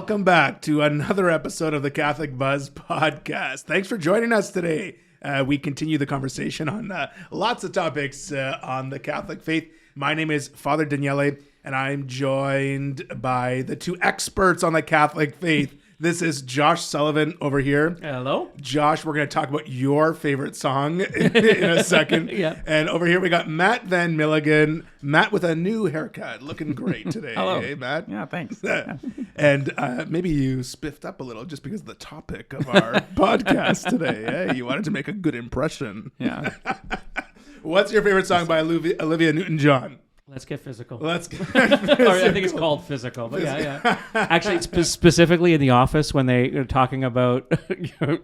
welcome back to another episode of the Catholic Buzz podcast. Thanks for joining us today. We continue the conversation on lots of topics on the Catholic faith. My name is Father Daniele, and I'm joined by the two experts on the Catholic faith. This is Josh Sullivan over here. Hello. Josh, we're going to talk about your favorite song in a second. Yeah. And over here we got Matt Van Milligan. Matt with a new haircut. Looking great today. Hello. Hey, Matt. Yeah, thanks. And maybe you spiffed up a little just because of the topic of our podcast today. You wanted to make a good impression. Yeah. What's your favorite song by Olivia Newton-John? Let's get physical. Let's get Or I think it's called physical, but yeah. Actually, it's specifically in The Office when they are talking about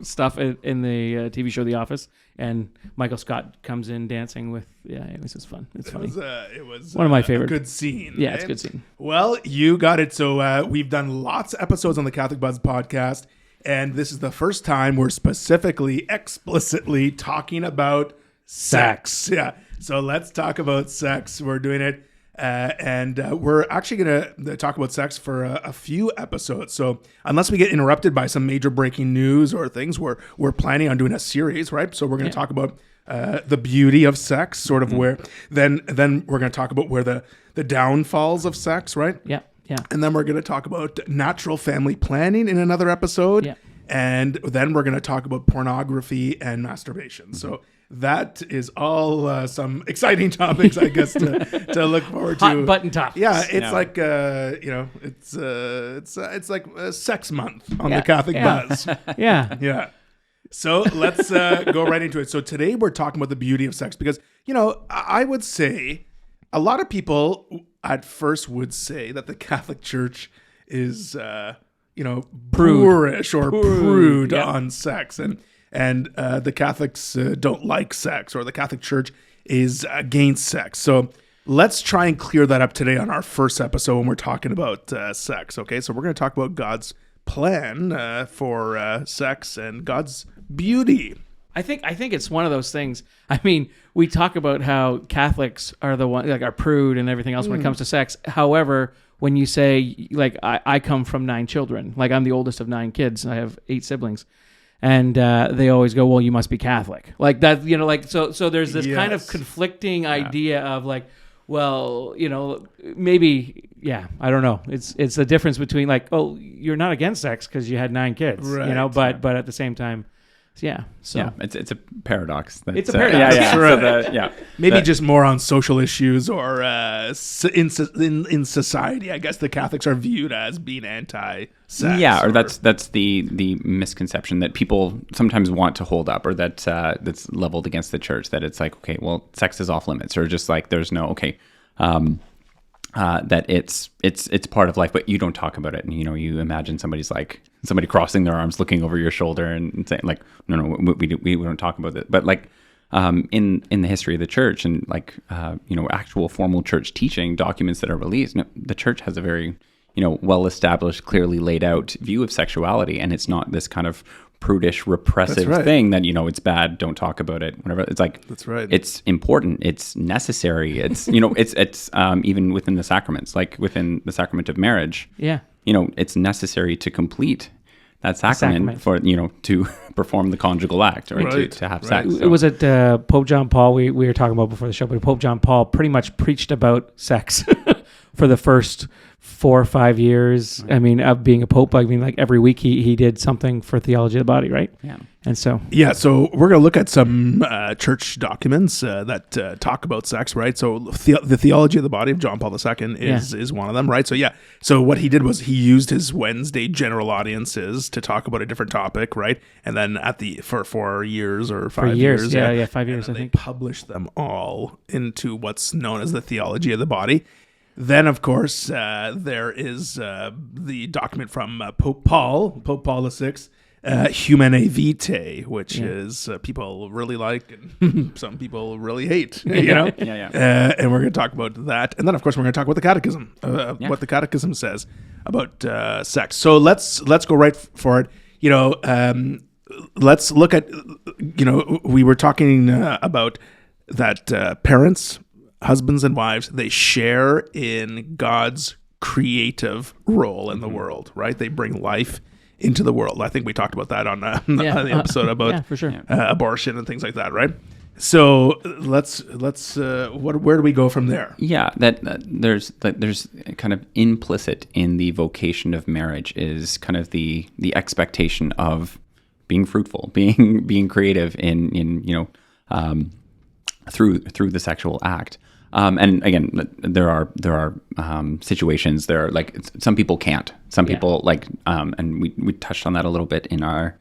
stuff in the TV show The Office, and Michael Scott comes in dancing with. Yeah, it was just fun. It's funny. It was one of my favorite. Good scene. Yeah, it's a good scene. Well, you got it. So we've done lots of episodes on the Catholic Buzz podcast, and this is the first time we're specifically, explicitly talking about sex. Yeah. So let's talk about sex. We're doing it. And we're actually going to talk about sex for a few episodes. So unless we get interrupted by some major breaking news or things, we're planning on doing a series, right? So we're going to talk about the beauty of sex, sort of where, then we're going to talk about where the downfalls of sex, right? Yeah. Yeah. And then we're going to talk about natural family planning in another episode. Yeah. And then we're going to talk about pornography and masturbation. So that is all some exciting topics, I guess, to look forward to. Hot button topics. Yeah, it's like it's like sex month on the Catholic Buzz. Yeah. Yeah. So let's go right into it. So today we're talking about the beauty of sex because I would say a lot of people at first would say that the Catholic Church is prudish or prude on sex and the Catholics don't like sex, or the Catholic Church is against sex. So let's try and clear that up today on our first episode when we're talking about sex. Okay, so we're going to talk about God's plan for sex and God's beauty. I think it's one of those things. I mean, we talk about how Catholics are the one, like, are prude and everything else when it comes to sex. However, when you say, like, I come from 9 children, like I'm the oldest of 9 kids, I have 8 siblings. And they always go, well, you must be Catholic. Like that, so there's this kind of conflicting idea of like, well, maybe, I don't know. It's the difference between like, oh, you're not against sex because you had 9 kids, right, but at the same time, it's a paradox. It's a paradox. Maybe just more on social issues or in society. I guess the Catholics are viewed as being anti-sex. Yeah, or that's the misconception that people sometimes want to hold up, or that's leveled against the church. That it's like, okay, well, sex is off limits, or just like there's no that it's part of life, but you don't talk about it. And you imagine somebody crossing their arms, looking over your shoulder, and saying like, no, we don't talk about it. But like in the history of the church, and like actual formal church teaching documents that are released, the church has a very well established, clearly laid out view of sexuality, and it's not this kind of prudish, repressive thing that it's bad, don't talk about it, whatever. It's like, that's right, it's important, it's necessary, it's it's even within the sacraments, like within the sacrament of marriage, it's necessary to complete that sacrament for to perform the conjugal act, or to have sex. It was at Pope John Paul, we were talking about before the show, but Pope John Paul pretty much preached about sex for the first 4 or 5 years. I mean, of being a pope, I mean, like every week he did something for theology of the body, right? Yeah. And so we're going to look at some church documents that talk about sex, right? So the theology of the body of John Paul II is one of them, right? So what he did was he used his Wednesday general audiences to talk about a different topic, right? And then for 4 years or 5 years, 5 years, I think, they published them all into what's known as the theology of the body. Then, of course, there is the document from Pope Paul VI, Humanae Vitae, which is people really like and some people really hate, and we're going to talk about that. And then, of course, we're going to talk about the Catechism, what the Catechism says about sex. So let's go right for it. Let's look at, we were talking about that parents, husbands and wives, they share in God's creative role in the world, right? They bring life into the world. I think we talked about that on the episode about for sure. abortion and things like that, right? So let's where do we go from there? Yeah, there's kind of implicit in the vocation of marriage is kind of the expectation of being fruitful, being creative in through the sexual act. And again, there are situations there, like some people can't, some people like, and we touched on that a little bit in our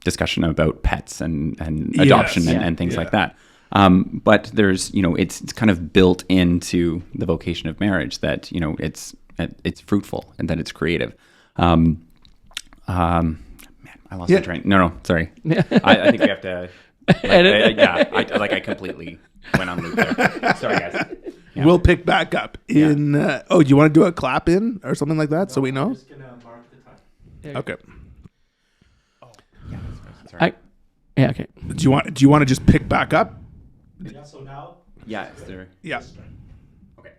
discussion about pets and adoption and things like that. But there's, it's kind of built into the vocation of marriage that, it's fruitful and that it's creative. Man, I lost my train. No, sorry. I think we have to, I completely went on loop there. Sorry, guys. Yeah. We'll pick back up in, do you want to do a clap in or something like that so we know? I'm just going to mark the time. Yeah. Okay. Sorry. Okay. Do you want to just pick back up? Yeah, so now? Yeah. Is there... Yeah. Okay.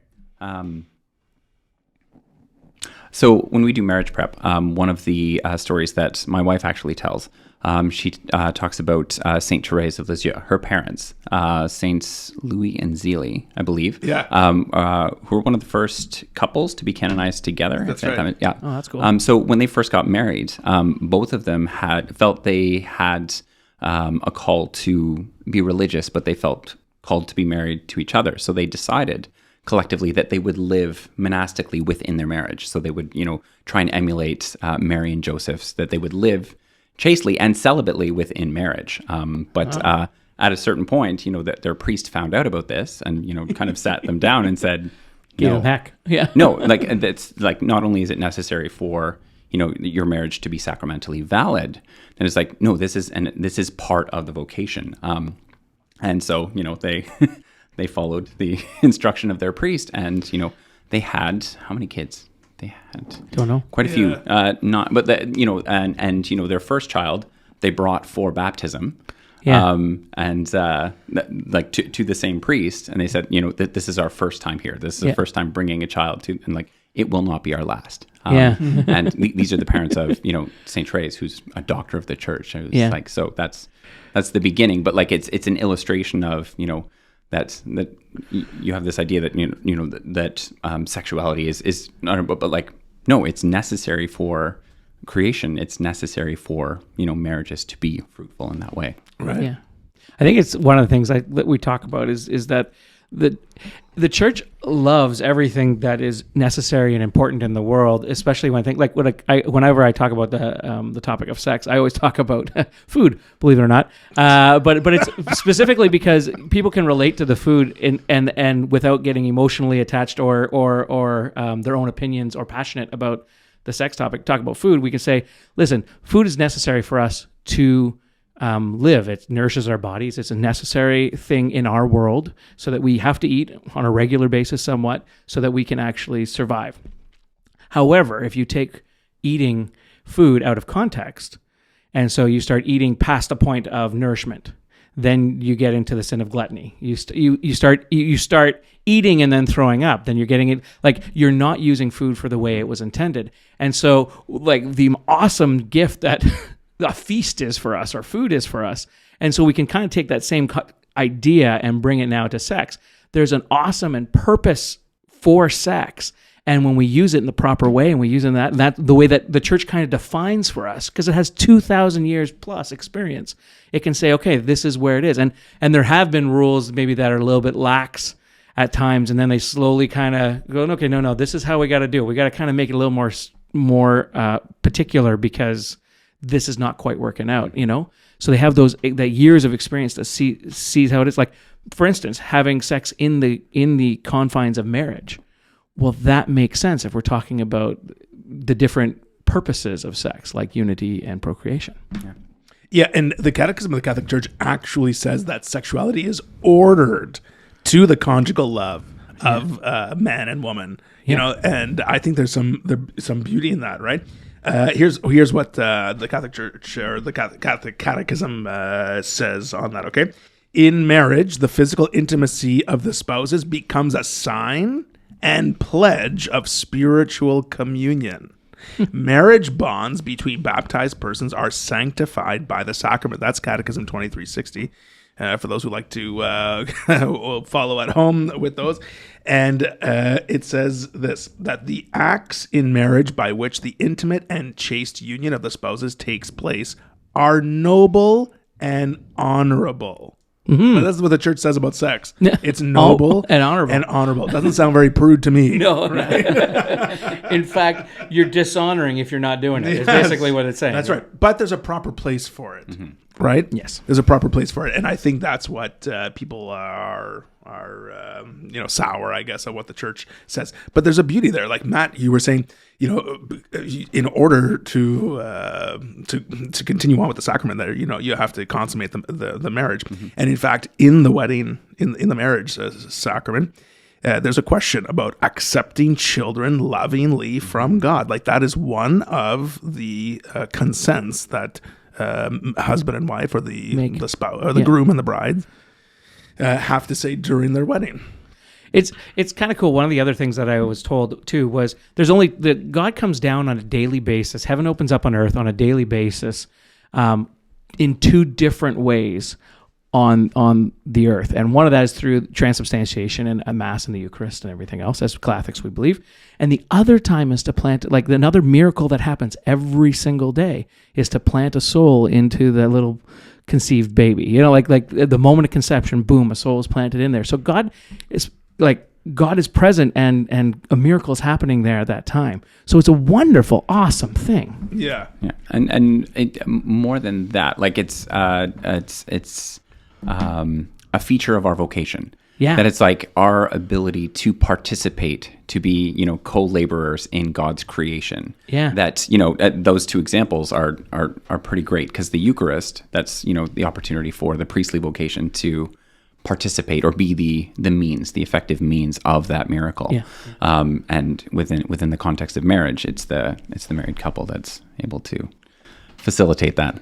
So when we do marriage prep, one of the stories that my wife actually tells, she talks about Saint Therese of Lisieux, her parents, Saints Louis and Zélie, I believe. Yeah. Who were one of the first couples to be canonized together. That's right. Yeah. Oh, that's cool. So when they first got married, both of them felt they had a call to be religious, but they felt called to be married to each other. So they decided collectively that they would live monastically within their marriage. So they would, try and emulate Mary and Joseph's, that they would live chastely and celibately within marriage. But at a certain point, that their priest found out about this and, kind of sat them down and said, Give them heck. Yeah. No, like that's like, not only is it necessary for, your marriage to be sacramentally valid, and it's like, no, this is part of the vocation. And so, they they followed the instruction of their priest, and they had how many kids? They had Don't know. quite a few. Their first child they brought for baptism. Yeah. To the same priest, and they said, that this is our first time here. This is the first time bringing a child to, and it will not be our last. And these are the parents of, Saint Therese, who's a doctor of the church. It was so that's the beginning. But it's an illustration of, that you have this idea that, that sexuality is not, but no, it's necessary for creation. It's necessary for, marriages to be fruitful in that way. Right. Yeah. I think it's one of the things that we talk about is that the church loves everything that is necessary and important in the world, especially when whenever I talk about the topic of sex, I always talk about food, believe it or not. But it's specifically because people can relate to the food and without getting emotionally attached or their own opinions or passionate about the sex topic. Talk about food, we can say, listen, food is necessary for us to live. It nourishes our bodies. It's a necessary thing in our world, so that we have to eat on a regular basis somewhat so that we can actually survive. However, if you take eating food out of context, and so you start eating past the point of nourishment, then you get into the sin of gluttony. You start eating and then throwing up. Then you're getting it, you're not using food for the way it was intended. And so the awesome gift that a feast is for us, or food is for us. And so we can kind of take that same idea and bring it now to sex. There's an awesome and purpose for sex. And when we use it in the proper way, and we use it in that the way that the church kind of defines for us, because it has 2,000 years plus experience, it can say, okay, this is where it is. And there have been rules maybe that are a little bit lax at times, and then they slowly kind of go, okay, no, this is how we got to do it. We got to kind of make it a little more particular, because this is not quite working out, So they have that years of experience to see how it is. Like, for instance, having sex in the confines of marriage. Well, that makes sense if we're talking about the different purposes of sex, like unity and procreation. Yeah, and the Catechism of the Catholic Church actually says that sexuality is ordered to the conjugal love of man and woman. And I think there's some beauty in that, right? Here's what the Catholic Church, or the Catholic Catechism says on that, okay? In marriage, the physical intimacy of the spouses becomes a sign and pledge of spiritual communion. Marriage bonds between baptized persons are sanctified by the sacrament. That's Catechism 2360. For those who like to follow at home with those. And it says this, that the acts in marriage by which the intimate and chaste union of the spouses takes place are noble and honorable. Mm-hmm. That's what the church says about sex. It's noble and honorable. And honorable. Doesn't sound very prude to me. No, right? In fact, you're dishonoring if you're not doing it. It's basically what it's saying. That's right. But there's a proper place for it, right? Yes. There's a proper place for it. And I think that's what people are sour, I guess, on what the church says. But there's a beauty there. Like Matt, you were saying, in order to continue on with the sacrament there, you have to consummate the marriage. Mm-hmm. And in fact, in the wedding, in the marriage sacrament, there's a question about accepting children lovingly from God. Like that is one of the consents that husband and wife, or the spouse, or the groom and the bride have to say during their wedding. It's kind of cool. One of the other things that I was told too was that God comes down on a daily basis. Heaven opens up on earth on a daily basis, in two different ways on the earth. And one of that is through transubstantiation and a mass and the Eucharist and everything else, as Catholics we believe. And the other time is to plant, like another miracle that happens every single day is to plant a soul into the little conceived baby. Like the moment of conception, boom, a soul is planted in there. So God is present, and a miracle is happening there at that time. So it's a wonderful, awesome thing. Yeah. And more than that, like it's a feature of our vocation. Yeah. That it's like our ability to participate, to be, co-laborers in God's creation. Yeah. That, those two examples are pretty great, because the Eucharist, that's, the opportunity for the priestly vocation to participate or be the means, the effective means of that miracle. Yeah. And within the context of marriage, it's the married couple that's able to facilitate that.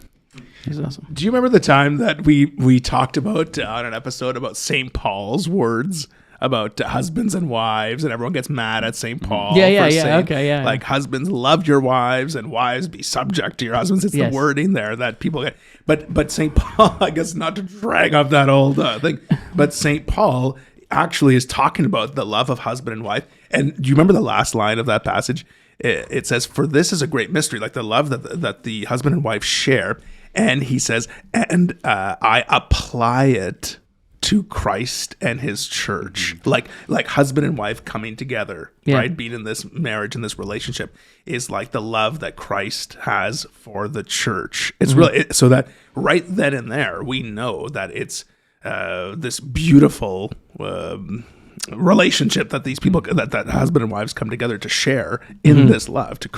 He's awesome. Do you remember the time that we talked about on an episode about St. Paul's words about husbands and wives, and everyone gets mad at St. Paul for saying, like, husbands, love your wives, and wives, be subject to your husbands. It's the wording there that people get. But St. Paul, I guess not to drag up that old thing, but St. Paul actually is talking about the love of husband and wife. And do you remember the last line of that passage? It says, "For this is a great mystery," like the love that the husband and wife share. And he says, and I apply it to Christ and his church. Like husband and wife coming together, right? Being in this marriage and this relationship is like the love that Christ has for the church. It's really, so that right then and there, we know that it's this beautiful relationship that these people, that husband and wives come together to share in this love, to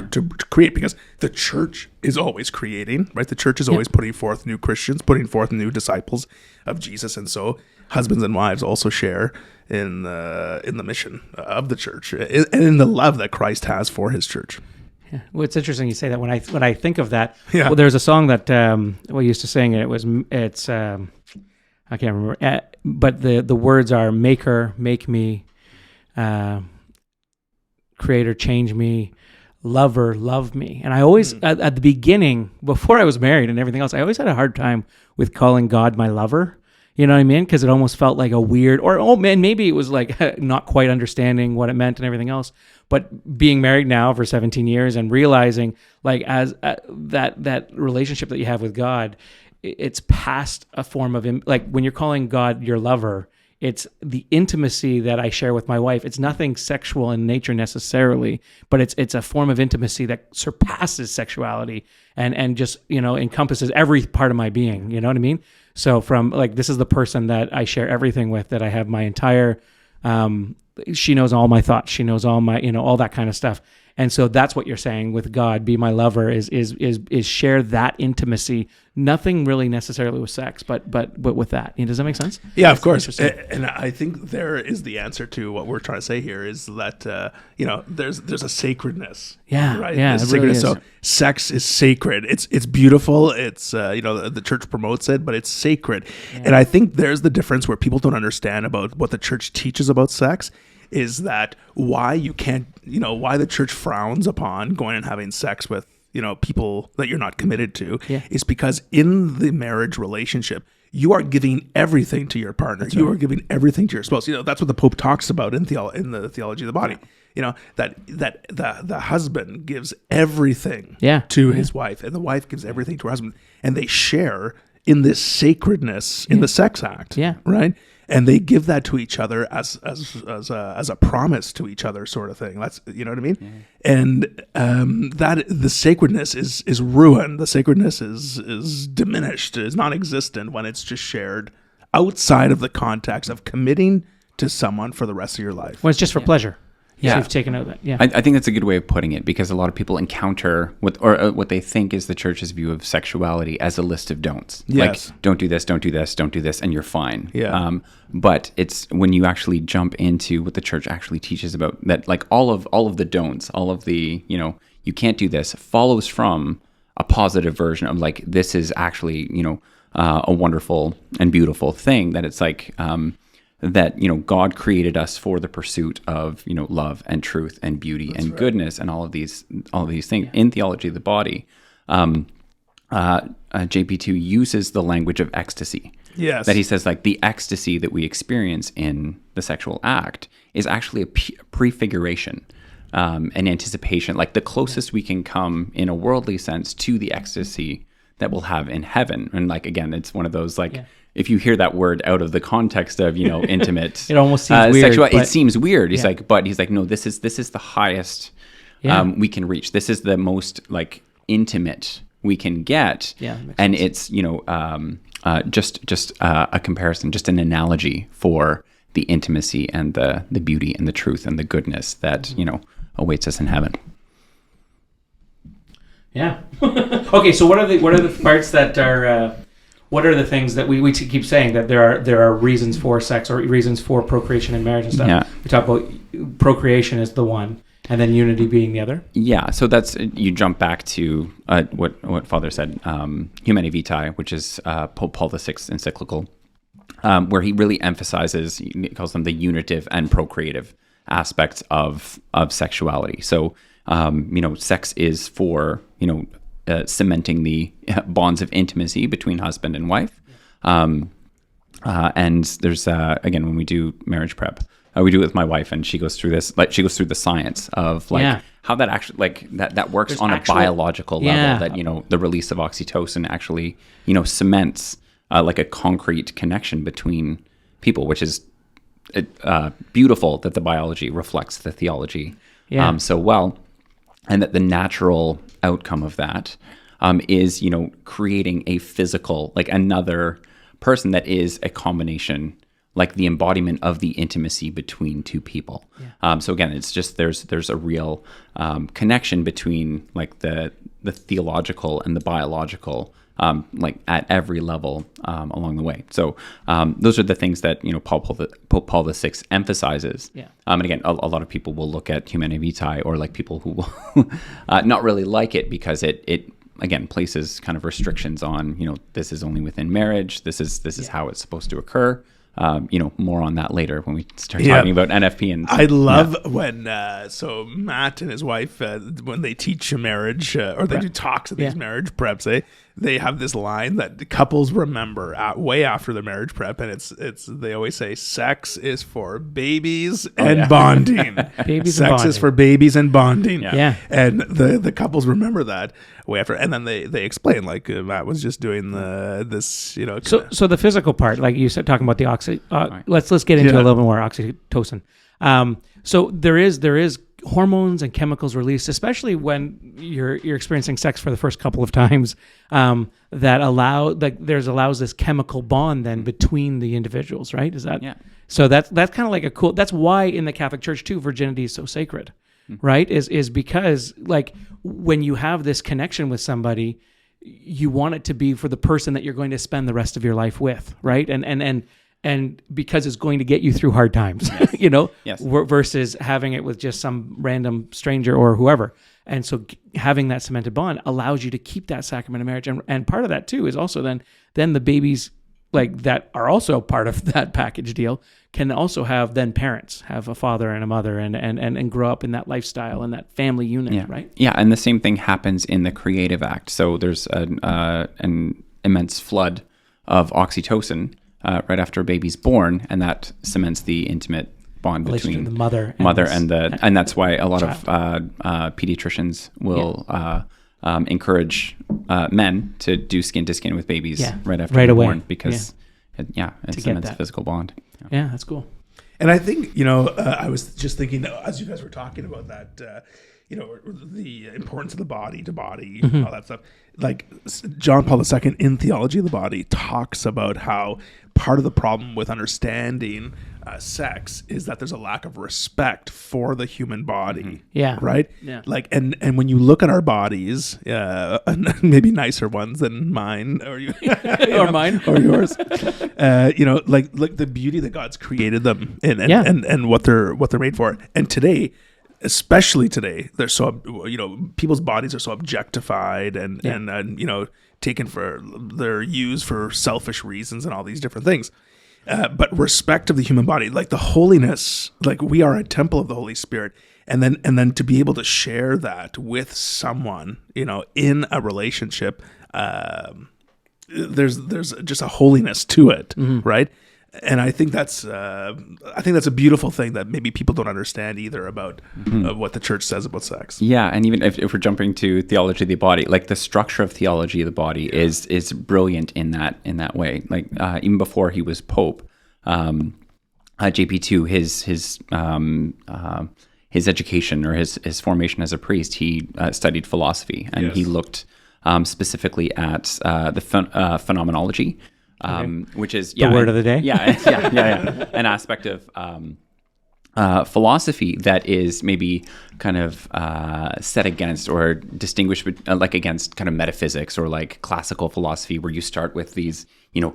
create, because the church is always creating, right? The church is always putting forth new Christians, putting forth new disciples of Jesus. And so husbands and wives also share in the mission of the church and in the love that Christ has for his church. Yeah. Well, it's interesting you say that. When I think of that, well, there's a song that we used to sing, and it's I can't remember, but the words are "Maker, make me, Creator, change me, Lover, love me." And I always, at the beginning, before I was married and everything else, I always had a hard time with calling God my lover. You know what I mean? Because it almost felt like a weird, maybe it was like not quite understanding what it meant and everything else. But being married now for 17 years and realizing, like, as that relationship that you have with God, it's past a form of, like, when you're calling God your lover, it's the intimacy that I share with my wife. It's nothing sexual in nature necessarily, but it's a form of intimacy that surpasses sexuality and just, encompasses every part of my being. You know what I mean? So from, like, this is the person that I share everything with, that I have my entire, she knows all my thoughts. She knows all my, all that kind of stuff. And so that's what you're saying with God, be my lover, is share that intimacy. Nothing really necessarily with sex, but with that. Does that make sense? Yeah, of course. And I think there is the answer to what we're trying to say here is that there's a sacredness. Yeah, right. Yeah, there's it really sacredness. is. So sex is sacred. It's beautiful. It's the church promotes it, but it's sacred. Yeah. And I think there's the difference where people don't understand about what the church teaches about sex. is that why you can't, why the church frowns upon going and having sex with, people that you're not committed to is because in the marriage relationship, you are giving everything to your partner. You are giving everything to your spouse. That's what the Pope talks about in the Theology of the Body. That the husband gives everything to his wife, and the wife gives everything to her husband, and they share in this sacredness in the sex act. Right. And they give that to each other as a promise to each other, sort of thing. That's what I mean. And that the sacredness is ruined. The sacredness is diminished, is non-existent when it's just shared outside of the context of committing to someone for the rest of your life. When it's just for pleasure. Yeah, so you've taken out that. Yeah, I think that's a good way of putting it, because a lot of people encounter what they think is the church's view of sexuality as a list of don'ts. Yes. Like, don't do this, don't do this, don't do this, and you're fine. Yeah. But it's when you actually jump into what the church actually teaches about that, like all of the don'ts, all of the you can't do this, follows from a positive version of like, this is actually a wonderful and beautiful thing, that it's like. That God created us for the pursuit of love and truth and beauty and goodness and all of these things in Theology of the Body. JP2 uses the language of ecstasy. Yes, that he says like the ecstasy that we experience in the sexual act is actually a prefiguration, an anticipation, like the closest we can come in a worldly sense to the ecstasy that we'll have in heaven. And like again, it's one of those like. Yeah. If you hear that word out of the context of intimate, it almost seems weird. It seems weird. He's like, no, this is the highest we can reach. This is the most like intimate we can get. Yeah, and sense. It's just a comparison, just an analogy for the intimacy and the beauty and the truth and the goodness that awaits us in heaven. Yeah. Okay, so what are the parts that are? What are the things that we keep saying that there are reasons for sex or reasons for procreation in marriage and stuff? Yeah. We talk about procreation as the one, and then unity being the other. Yeah. So that's you jump back to what Father said, Humanae Vitae, which is Pope Paul VI encyclical, where he really emphasizes, he calls them the unitive and procreative aspects of sexuality. So sex is for cementing the bonds of intimacy between husband and wife. And there's, again, when we do marriage prep, we do it with my wife, and she goes through this, like she goes through the science of how that actually, like that works on a biological level, that, the release of oxytocin actually, cements like a concrete connection between people, which is beautiful that the biology reflects the theology so well. And that the natural outcome of that is, creating a physical, like another person that is a combination, like the embodiment of the intimacy between two people. Yeah. So again, it's just there's a real connection between like the theological and the biological, like at every level along the way. So those are the things that Pope Paul VI emphasizes. Yeah. And again, a lot of people will look at Humanae Vitae, or like people who will not really like it because it again places kind of restrictions on this is only within marriage. This is how it's supposed to occur. More on that later when we start talking about NFP. And I love when so Matt and his wife when they teach a marriage or they do talks at these marriage preps, they have this line that couples remember way after the marriage prep, and it's they always say sex is for babies and bonding. Sex is for babies and bonding. Yeah. And the couples remember that way after, and then they explain, like Matt was just doing this. So the physical part, like you said, talking about the right. let's get into a little bit more oxytocin. So there is hormones and chemicals released, especially when you're experiencing sex for the first couple of times, that allows this chemical bond then between the individuals, right? Is that? Yeah. So that's kind of like a cool. That's why in the Catholic Church too, virginity is so sacred, right? Is because like when you have this connection with somebody, you want it to be for the person that you're going to spend the rest of your life with, right? And because it's going to get you through hard times, Yes. Versus having it with just some random stranger or whoever. And so having that cemented bond allows you to keep that sacrament of marriage. And part of that too is also then the babies like that are also part of that package deal can also have then parents, have a father and a mother and grow up in that lifestyle and that family unit, right? Yeah, and the same thing happens in the creative act. So there's an immense flood of oxytocin right after a baby's born, and that cements the intimate bond between the mother and that's why a lot of pediatricians will encourage men to do skin to skin with babies right after they're born because it's immense physical bond. Yeah, that's cool. And I think, I was just thinking as you guys were talking about that, the importance of the body to body, all that stuff. Like John Paul II in Theology of the Body talks about how part of the problem with understanding sex is that there's a lack of respect for the human body. Yeah. Right? Yeah. Like, and when you look at our bodies, maybe nicer ones than mine or you, or mine or yours, like the beauty that God's created them and what they're made for. And today, especially today, they're so, people's bodies are so objectified and taken they're used for selfish reasons and all these different things. But respect of the human body, like the holiness, like we are a temple of the Holy Spirit. And then to be able to share that with someone, in a relationship, there's just a holiness to it, right? And I think that's a beautiful thing that maybe people don't understand either about what the church says about sex. Yeah, and even if we're jumping to theology of the body, like the structure of theology of the body is brilliant in that way. Like even before he was Pope, JP2, his education or his formation as a priest, he studied philosophy and he looked specifically at the phenomenology. Which is the word of the day. An aspect of philosophy that is maybe kind of set against or distinguished against kind of metaphysics or like classical philosophy, where you start with these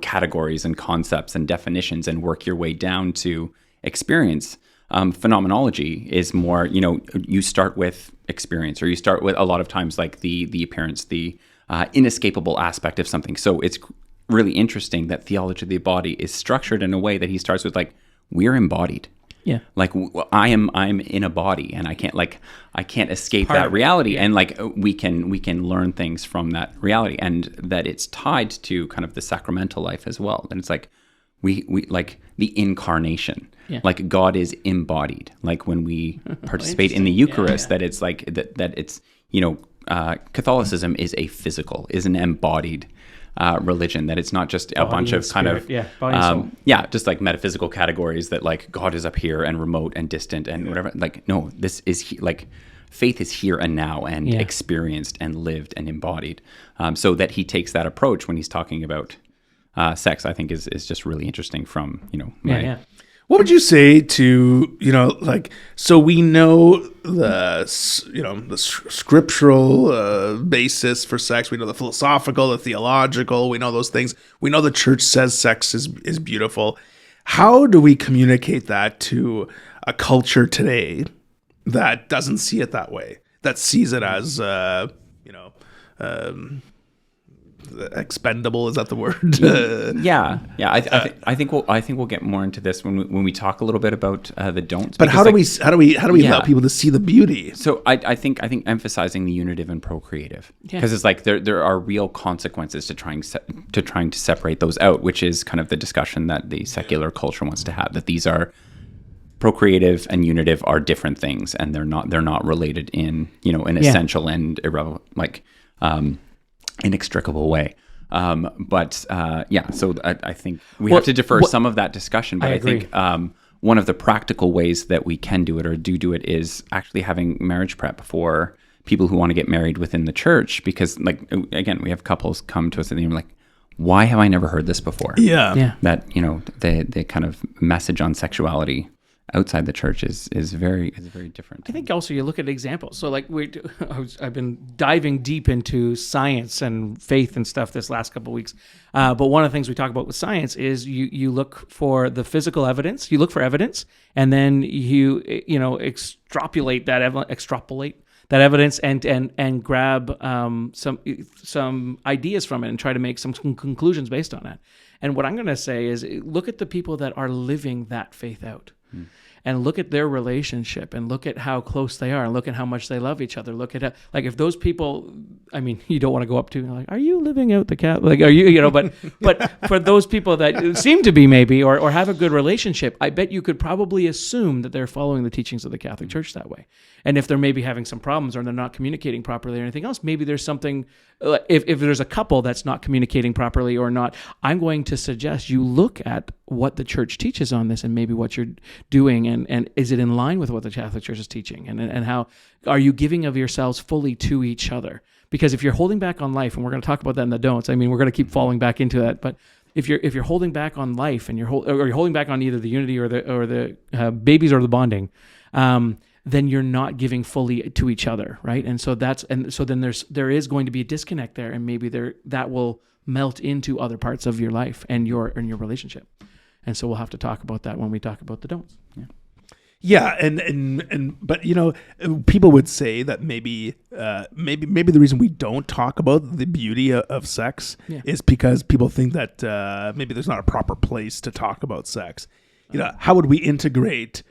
categories and concepts and definitions and work your way down to experience. Phenomenology is more you start with experience, or you start with a lot of times like the appearance, the inescapable aspect of something. So it's really interesting that theology of the body is structured in a way that he starts with like, we're embodied. Yeah. Like I'm in a body and I can't escape that reality. And like we can learn things from that reality, and that it's tied to kind of the sacramental life as well. And it's like we like the incarnation, like God is embodied. Like when we participate in the Eucharist, that it's like that it's, Catholicism is an embodied religion, that it's not just a bunch of kind of just like metaphysical categories that like God is up here and remote and distant and whatever. Like, no, this is like faith is here and now and experienced and lived and embodied. So that he takes that approach when he's talking about sex, I think is just really interesting from What would you say to, so we know the scriptural basis for sex. We know the philosophical, the theological. We know those things. We know the church says sex is beautiful. How do we communicate that to a culture today that doesn't see it that way, that sees it as, expendable? Is that the word? I think we'll get more into this when we talk a little bit about the don'ts. But how do we allow people to see the beauty? So I think emphasizing the unitive and procreative, because it's like there are real consequences to trying to separate those out, which is kind of the discussion that the secular culture wants to have, that these are procreative and unitive are different things, and they're not related in an essential and inextricable way. So I think we have to defer some of that discussion, but I think one of the practical ways that we can do it or do it is actually having marriage prep for people who want to get married within the church, because like, again, we have couples come to us and they're like, why have I never heard this before? That the kind of message on sexuality outside the church is very different. I think also you look at examples. So like I've been diving deep into science and faith and stuff this last couple of weeks. But one of the things we talk about with science is you look for the physical evidence. You look for evidence, and then you extrapolate evidence and grab some ideas from it and try to make some conclusions based on it. And what I'm going to say is look at the people that are living that faith out. And look at their relationship and look at how close they are and look at how much they love each other. Look at like if those people, I mean, you don't want to go up to like, are you living out the Catholic? Like, are you, but for those people that seem to be maybe or have a good relationship, I bet you could probably assume that they're following the teachings of the Catholic Church that way. And if they're maybe having some problems or they're not communicating properly or anything else, maybe there's something, if there's a couple that's not communicating properly or not, I'm going to suggest you look at what the church teaches on this and maybe what you're doing and is it in line with what the Catholic Church is teaching and how are you giving of yourselves fully to each other? Because if you're holding back on life, and we're going to talk about that in the don'ts, I mean, we're going to keep falling back into that, but if you're holding back on life and you're holding back on either the unity or the babies or the bonding, then you're not giving fully to each other, right? And so then there is going to be a disconnect there, and maybe that will melt into other parts of your life and your relationship. And so we'll have to talk about that when we talk about the don'ts. Yeah, and but people would say that maybe the reason we don't talk about the beauty of sex is because people think that maybe there's not a proper place to talk about sex. How would we integrate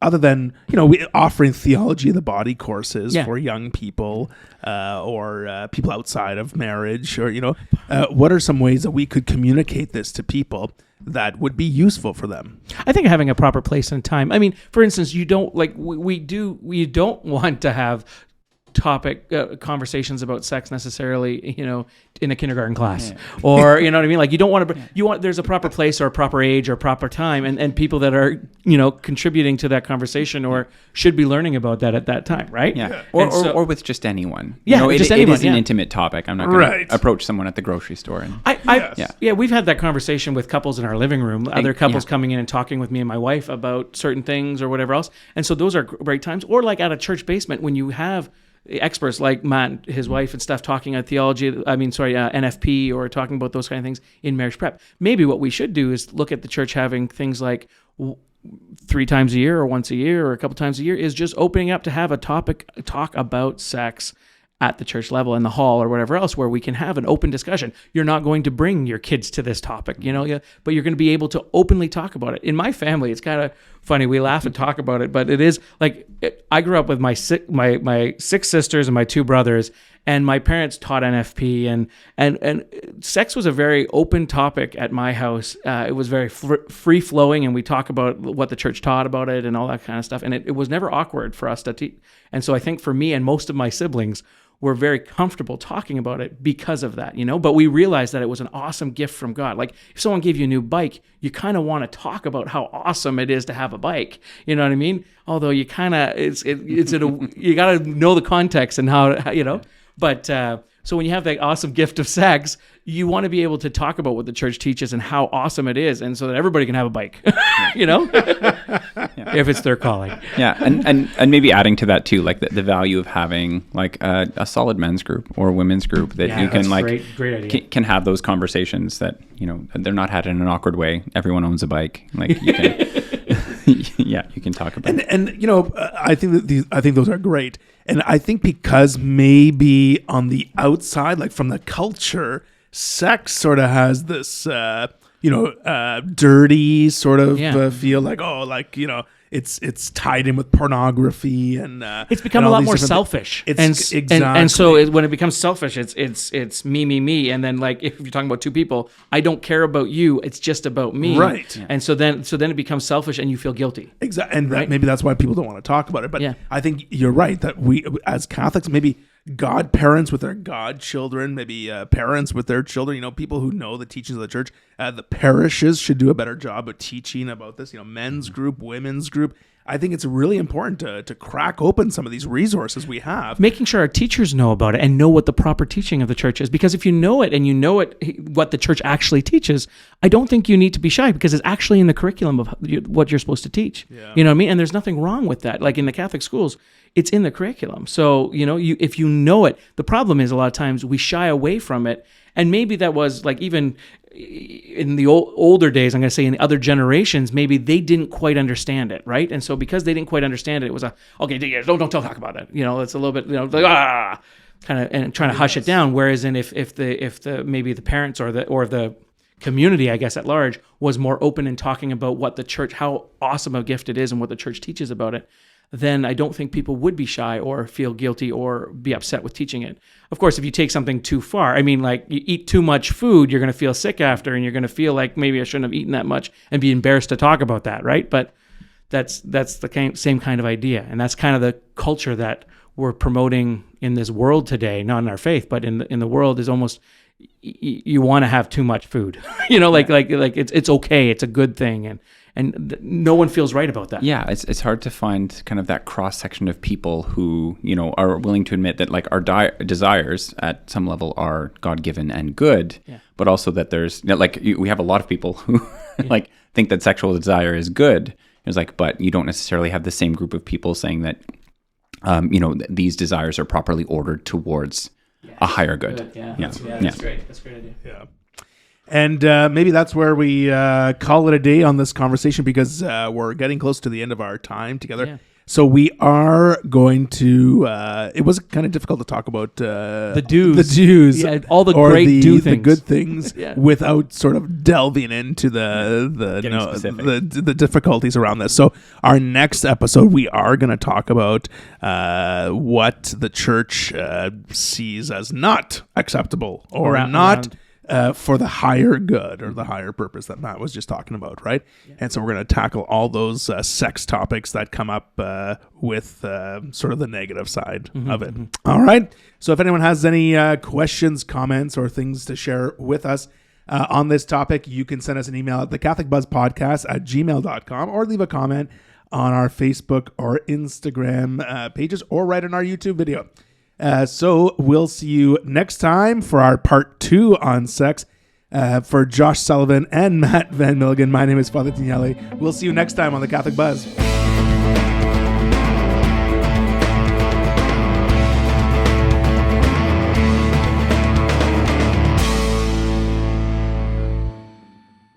other than we offering theology of the body courses for young people or people outside of marriage, or what are some ways that we could communicate this to people that would be useful for them? I think having a proper place and time. I mean, for instance, you don't we don't want to have conversations about sex necessarily, in a kindergarten class, or you know what I mean. Like you don't want to. There's a proper place or a proper age or proper time, and people that are contributing to that conversation or should be learning about that at that time, right? Yeah, or with just anyone. Just anyone. It is an intimate topic. I'm not going to approach someone at the grocery store. And we've had that conversation with couples in our living room. Other couples coming in and talking with me and my wife about certain things or whatever else, and so those are great times. Or like at a church basement when you have experts like Matt, his wife and stuff talking on theology, NFP, or talking about those kind of things in marriage prep. Maybe what we should do is look at the church having things like 3 times a year or once a year or a couple times a year is just opening up to have a talk about sex at the church level in the hall or whatever else, where we can have an open discussion. You're not going to bring your kids to this topic, but you're going to be able to openly talk about it. In my family, it's kind of funny. We laugh and talk about it, but it is like I grew up with my 6 sisters and my 2 brothers, and my parents taught NFP, and sex was a very open topic at my house. It was very free flowing, and we talk about what the church taught about it and all that kind of stuff. And it was never awkward for us to teach. And so I think for me and most of my siblings, we're very comfortable talking about it because of that, but we realized that it was an awesome gift from God. Like if someone gave you a new bike, you kind of want to talk about how awesome it is to have a bike. You know what I mean? Although you kind of, you got to know the context and how but so when you have that awesome gift of sex, you want to be able to talk about what the church teaches and how awesome it is, and so that everybody can have a bike, if it's their calling. Yeah, and maybe adding to that too, like the value of having like a solid men's group or a women's group that you can great idea. Can have those conversations that they're not had in an awkward way. Everyone owns a bike, like you can. You can talk about it. And I think those are great. And I think because maybe on the outside, like from the culture, sex sort of has this, dirty sort of feel, like, it's tied in with pornography and it's become a lot more selfish. Exactly. And so when it becomes selfish, it's me, and then like if you're talking about 2 people, I don't care about you, it's just about me, right? Yeah. And so then it becomes selfish, and you feel guilty. Exactly, and maybe that's why people don't want to talk about it. But I think you're right that we, as Catholics, maybe godparents with their godchildren, maybe parents with their children, people who know the teachings of the church, the parishes should do a better job of teaching about this, men's group, women's group. I think it's really important to crack open some of these resources we have. Making sure our teachers know about it and know what the proper teaching of the church is. Because if you know it and you know what the church actually teaches, I don't think you need to be shy, because it's actually in the curriculum of what you're supposed to teach. Yeah. You know what I mean? And there's nothing wrong with that. Like in the Catholic schools, it's in the curriculum. So, if you know it, the problem is a lot of times we shy away from it. And maybe that was like even in the older days, I'm going to say in the other generations, maybe they didn't quite understand it, right? And so because they didn't quite understand it, it was don't talk about it. It's a little bit, kind of, and trying to hush it down. Whereas if the maybe the parents or the community, I guess at large, was more open in talking about what the church, how awesome a gift it is and what the church teaches about it, then I don't think people would be shy or feel guilty or be upset with teaching it. Of course, if you take something too far, I mean, like you eat too much food, you're going to feel sick after, and you're going to feel like maybe I shouldn't have eaten that much and be embarrassed to talk about that, right? But that's the same kind of idea, and that's kind of the culture that we're promoting in this world today, not in our faith, but in the world is almost you want to have too much food, like it's okay, it's a good thing, and no one feels right about that. Yeah, it's hard to find kind of that cross section of people who are willing to admit that like our desires at some level are God-given and good, but also that there's we have a lot of people who like think that sexual desire is good. It's like, but you don't necessarily have the same group of people saying that these desires are properly ordered towards a higher good. That's great. That's a great idea. Yeah. And maybe that's where we call it a day on this conversation, because we're getting close to the end of our time together. Yeah. So we are going to, it was kind of difficult to talk about the do's. The do's. Yeah, all the or great do things. The good things Yeah. without sort of delving into the difficulties around this. So our next episode, we are going to talk about what the church sees as not acceptable or not for the higher good or the higher purpose that Matt was just talking about, right? Yeah. And so we're going to tackle all those sex topics that come up with sort of the negative side of it. All right. So if anyone has any questions, comments, or things to share with us on this topic, you can send us an email at thecatholicbuzzpodcast@gmail.com or leave a comment on our Facebook or Instagram pages, or right in our YouTube video. So we'll see you next time for our part 2 on sex. For Josh Sullivan and Matt Van Milligan, my name is Father Daniele. We'll see you next time on The Catholic Buzz.